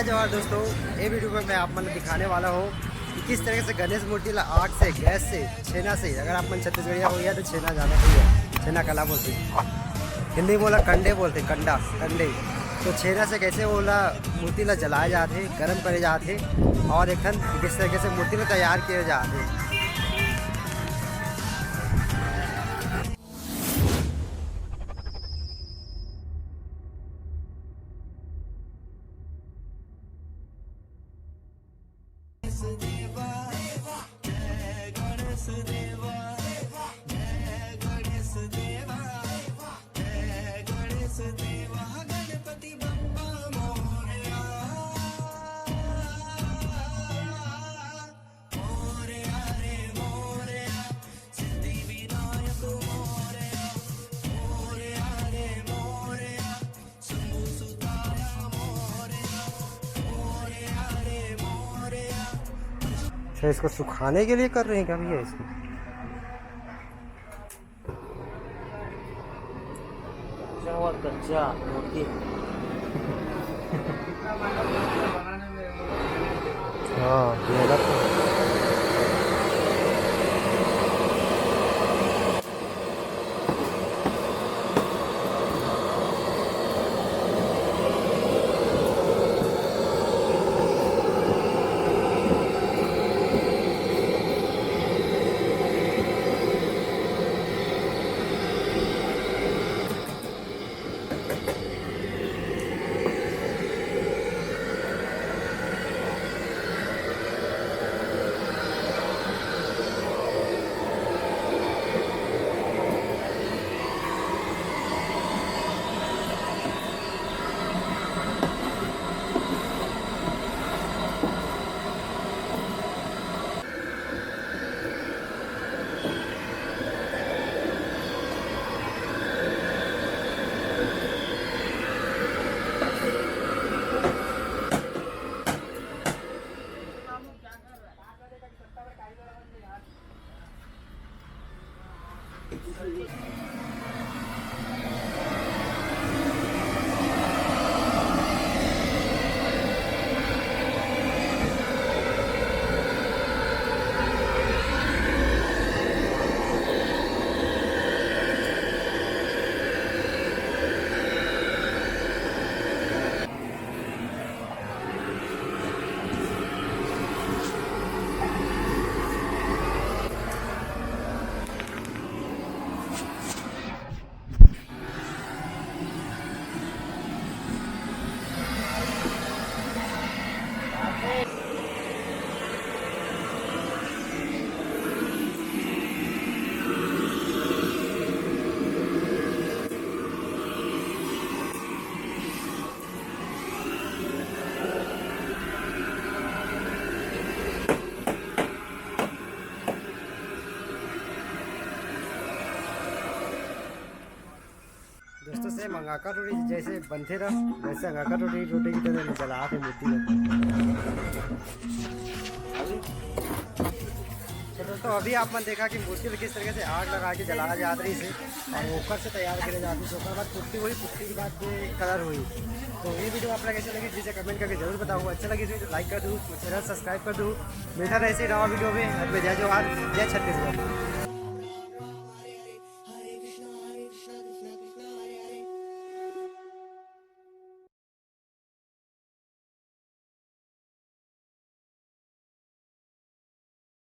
जय जवाहर दोस्तों। ये वीडियो में मैं आप मन दिखाने वाला हूँ कि किस तरह से गणेश मूर्ति ला आग से, गैस से, छेना से, अगर आप मन छत्तीसगढ़िया हो गया तो छेना ज़्यादा सही है। छेना कला बोलते, हिंदी बोला कंडे बोलते, कंडा कंडे। तो छेना से कैसे वो ला मूर्ति ला जलाए जाते, गर्म करे जाते और एक किस तरीके से मूर्ति ला तैयार किए जाते। अच्छा, इसको सुखाने के लिए कर रहे हैं क्या भैया इसको? कच्चा मूर्ति। हाँ, मेहनत तो दोस्तों से मंगाका रोटी जैसे बनते रह वैसे अंगाका रोटी की तरह जला थे मूर्ति में। तो दोस्तों अभी आप मन देखा कि मूर्ति में किस तरीके से आग लगा के जलाया जाता है इसे और ऊपर से तैयार करे जाती है। उसके बाद पुट्टी हुई, पुट्टी के बाद कलर हुई। तो ये वीडियो आप लोग कैसे लगी जिसे कमेंट करके जरूर बताऊँ। अच्छा लगी तो लाइक कर दूँ, चैनल सब्सक्राइब कर दूँ। मिलता रहे ऐसे नवा वीडियो में। जय जवाहर, जय छत्तीसगढ़।